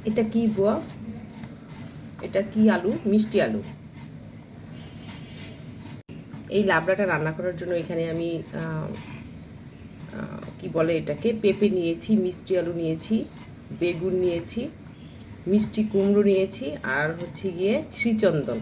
এটা কি বুয়া? এটা কি আলু? মিষ্টি আলু। এই লাবড়াটা রান্না করার জন্য এখানে আমি কি বলে এটাকে, পেঁপে নিয়েছি, মিষ্টি আলু নিয়েছি, বেগুন নিয়েছি, মিষ্টি কুমড়ো নিয়েছি, আর হচ্ছে গিয়ে শ্রীচন্দন।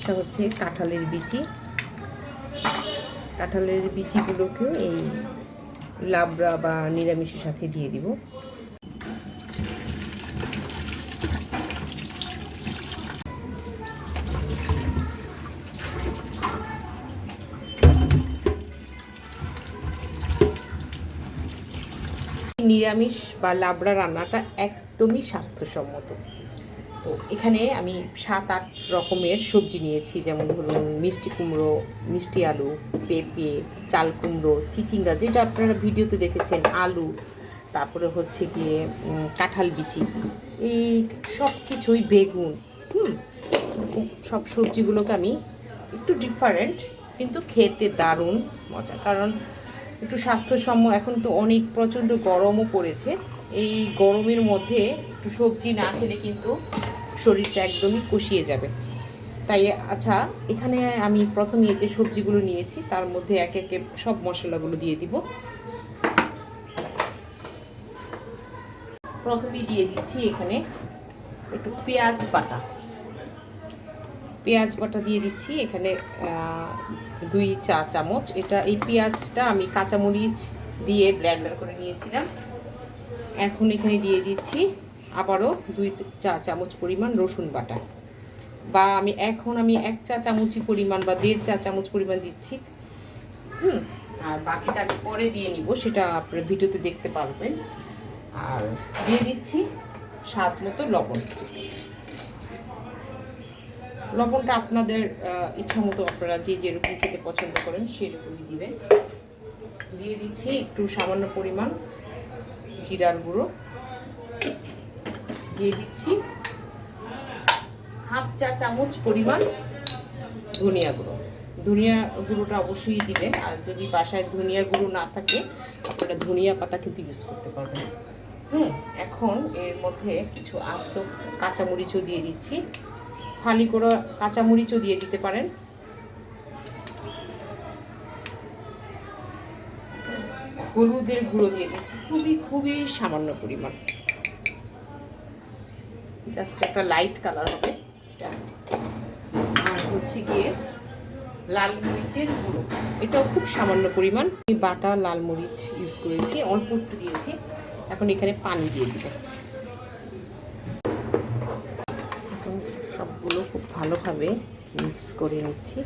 এটা হচ্ছে কাঁঠালের বিচি। কাঁঠালের বিচিগুলোকে এই লাবড়া বা নিরামিষের সাথে দিয়ে দিব। নিরামিষ বা লাবড়া রান্নাটা একদমই স্বাস্থ্যসম্মত। তো এখানে আমি 7-8 রকমের সবজি নিয়েছি, যেমন ধরুন মিষ্টি কুমড়ো, মিষ্টি আলু, পেঁপে, চাল কুমড়ো, চিচিঙ্গা যেটা আপনারা ভিডিওতে দেখেছেন, আলু, তারপরে হচ্ছে গিয়ে কাঁঠাল বিচি, এই সব কিছুই, বেগুন, সব সবজিগুলোকে আমি একটু ডিফারেন্ট, কিন্তু খেতে দারুণ মজা। কারণ একটু স্বাস্থ্যসম্মত, এখন তো অনেক প্রচণ্ড গরমও পড়েছে। এই গরমের মধ্যে একটু সবজি না খেলে কিন্তু শরীরটা একদমই কষিয়ে যাবে। তাই আচ্ছা, এখানে আমি প্রথমে যে সবজিগুলো নিয়েছি তার মধ্যে একে একে সব মশলাগুলো দিয়ে দিব। প্রথমেই দিয়ে দিচ্ছি এখানে একটু পেঁয়াজ বাটা। পেঁয়াজ বাটা দিয়ে দিচ্ছি এখানে 2 চা চামচ। এই পেঁয়াজটা আমি কাঁচামরিচ দিয়ে ব্লেন্ডার করে নিয়েছিলাম। এখন এখানে দিয়ে দিচ্ছি আবারও 2 চা চামচ পরিমাণ রসুন বাটা, বা আমি 1 চা চামচি পরিমাণ বা 1.5 চা চামচ পরিমাণ দিচ্ছি। আর বাকিটা আমি পরে দিয়ে নিব, সেটা আপনারা ভিডিওতে দেখতে পারবেন। আর দিয়ে দিচ্ছি স্বাদ মতো লবণ। লবণটা আপনাদের ইচ্ছা মতো, আপনারা যে যেরকম খেতে পছন্দ করেন সেরকমই দিবেন। দিয়ে দিচ্ছি একটু সামান্য পরিমাণ জিরার গুঁড়ো, দিয়ে দিচ্ছি 1/2 চা চামচ পরিমাণ ধনিয়া গুঁড়ো। ধনিয়া গুঁড়োটা অবশ্যই দিবেন, আর যদি বাসায় ধনিয়া গুঁড়ো না থাকে আপনারা ধনিয়া পাতা কিন্তু ইউজ করতে পারবেন। এখন এর মধ্যে কিছু আস্ত কাঁচামরিচও দিয়ে দিচ্ছি, ফালি করে কাঁচামরিচও দিয়ে দিতে পারেন। হলুদের গুঁড়ো দিয়ে দিচ্ছি খুবই সামান্য পরিমাণ, জাস্ট একটা লাইট কালার হবে। আর হচ্ছে গিয়ে লাল মরিচের গুঁড়ো, এটাও খুব সামান্য পরিমাণ। আমি বাটা লাল মরিচ ইউজ করেছি, অল্প একটু দিয়েছি। এখন এখানে পানি দিয়ে দিব। এখন সবগুলো খুব ভালোভাবে মিক্স করে নিচ্ছি।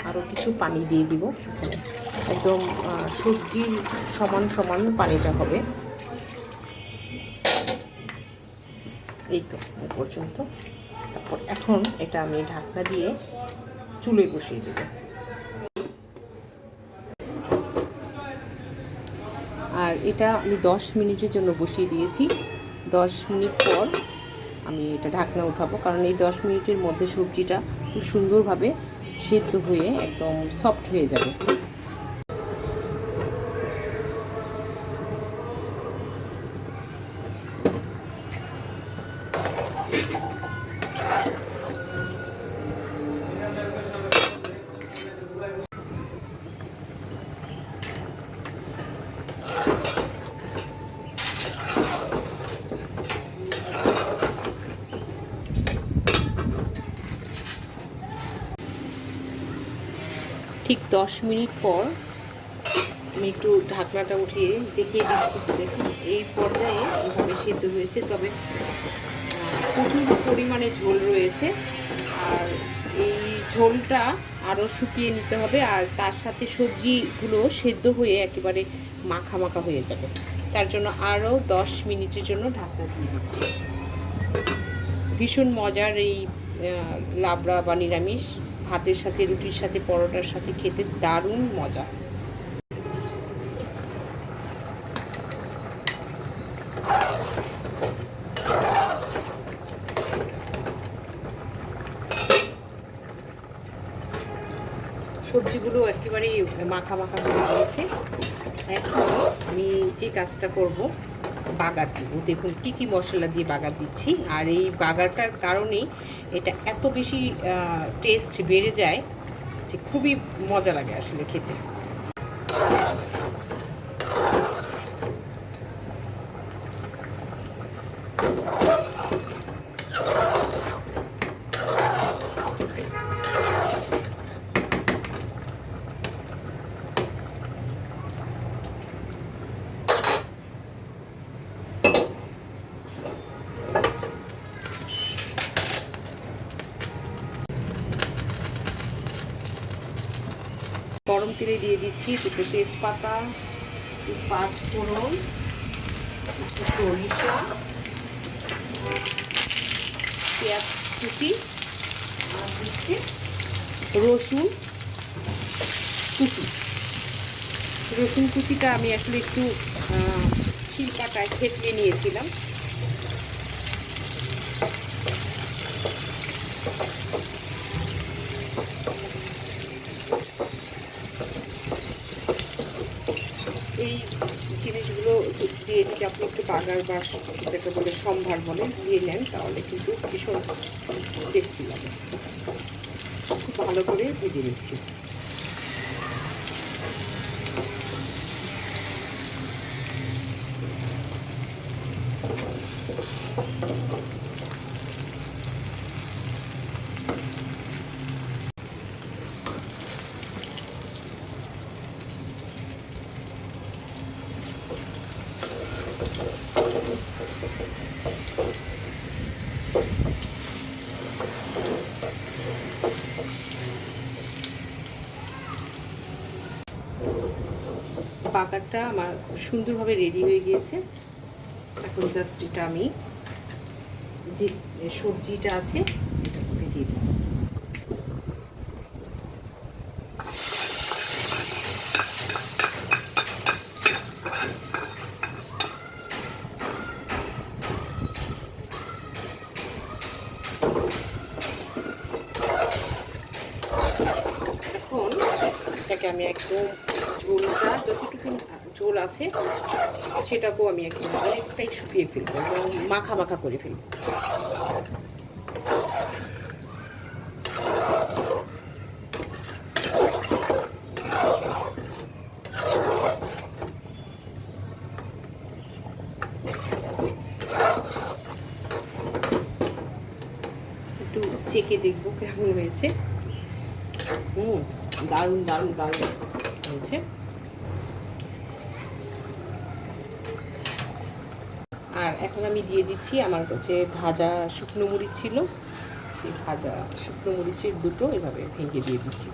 আরও কিছু পানি দিয়ে দিব এখানে, একদম সবজির সমান সমান পানিটা হবে। এই তো এ পর্যন্ত। তারপর এখন এটা আমি ঢাকনা দিয়ে চুলোয় বসিয়ে দেব। আর এটা আমি 10 মিনিটের জন্য বসিয়ে দিয়েছি। 10 মিনিট পর আমি এটা ঢাকনা উঠাবো, কারণ এই 10 মিনিটের মধ্যে সবজিটা খুব সুন্দরভাবে সেদ্ধ হয়ে একদম সফট হয়ে যাবে। ঠিক 10 মিনিট পর আমি একটু ঢাকনাটা উঠিয়ে দেখিয়ে দিচ্ছি। দেখুন এই পর্যায়ে এইভাবে সেদ্ধ হয়েছে, তবে প্রচুর পরিমাণে ঝোল রয়েছে। আর এই ঝোলটা আরও শুকিয়ে নিতে হবে, আর তার সাথে সবজিগুলো সেদ্ধ হয়ে একেবারে মাখা মাখা হয়ে যাবে। তার জন্য আরও 10 মিনিটের জন্য ঢাকনা দিয়ে দিচ্ছি। ভীষণ মজার এই লাবড়া বা নিরামিষ ভাতের সাথে, রুটির সাথে, পরোটার সাথে খেতে দারুণ মজা। সবজিগুলো একেবারেই মাখা মাখা হয়ে গিয়েছে। এখন আমি যে কাজটা করব, বাগার দিব। দেখুন কি কি মশলা দিয়ে বাগার দিচ্ছি। আর এই বাগারটার কারণেই এটা এত বেশি টেস্ট বেড়ে যায় যে খুবই মজা লাগে আসলে খেতে। গরম তেলে দিয়ে দিচ্ছি দুটো তেজপাতা, 5 ফোড়ন, একটু সরিষা, পেঁয়াজ কুচি, আর দিচ্ছি রসুন কুচি। রসুন কুচিটা আমি আসলে একটু শিলপাটায় থেতলে নিয়েছিলাম। এই জিনিসগুলো দিয়ে যদি আপনি একটু বাগার বা যেটাকে বলে সম্ভার বলেন দিয়ে নেন, তাহলে কিন্তু ভীষণ টেস্টি লাগে। খুব ভালো করে ভেজে নিচ্ছি। বাগারটা আমার সুন্দরভাবে রেডি হয়ে গিয়েছে। এখন জাস্ট এটা আমি যে সবজিটা আছে এটার মধ্যে দিয়ে দিই। এখন এটাকে আমি একদম ঝোলটা যতটুকু ঝোল আছে সেটাকেও আমি একদম অনেকটাই শুকিয়ে ফেলবো এবং মাখা মাখা করে ফেলবো। ছেঁকে দেখবো কেমন হয়েছে। দারুণ দারুণ দারুণ হয়েছে। আর এখন আমি দিয়ে দিচ্ছি, আমার কাছে ভাজা শুকনো মরিচ ছিল, সেই ভাজা শুকনো মরিচের দুটো এভাবে ভেঙে দিয়ে দিচ্ছি।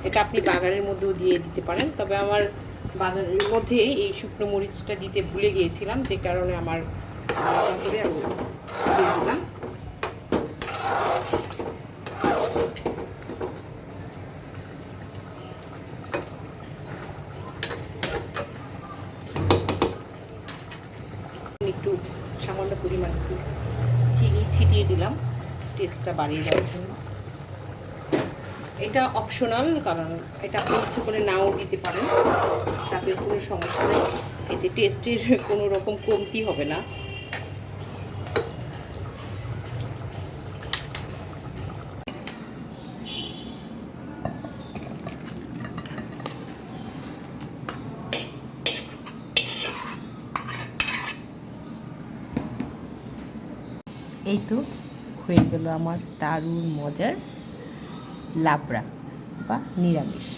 এটা আপনি বাগানের মধ্যেও দিয়ে দিতে পারেন, তবে আমার বাগানের মধ্যে এই শুকনো মরিচটা দিতে ভুলে গিয়েছিলাম, যে কারণে আমার আলাদা করে আমি দিয়ে দিলাম। একটু সামান্য পরিমাণ একটু চিনি ছিটিয়ে দিলাম টেস্টটা বাড়িয়ে দেওয়ার জন্য। এটা অপশনাল, কারণ এটা আপনি ইচ্ছে করে নাও দিতে পারেন, তাতে কোনো সমস্যা নেই, এতে টেস্টের কোনো রকম কমতি হবে না। এই তো হয়ে গেল আমার দারুণ মজার লাবড়া বা নিরামিষ।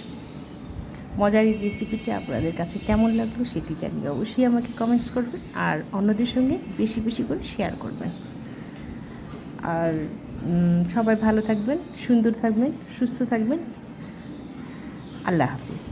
মজার এই রেসিপিটি আপনাদের কাছে কেমন লাগলো সেটি জানিয়ে অবশ্যই আমাকে কমেন্টস করবেন, আর অন্যদের সঙ্গে বেশি বেশি করে শেয়ার করবেন। আর সবাই ভালো থাকবেন, সুন্দর থাকবেন, সুস্থ থাকবেন। আল্লাহ হাফিজ।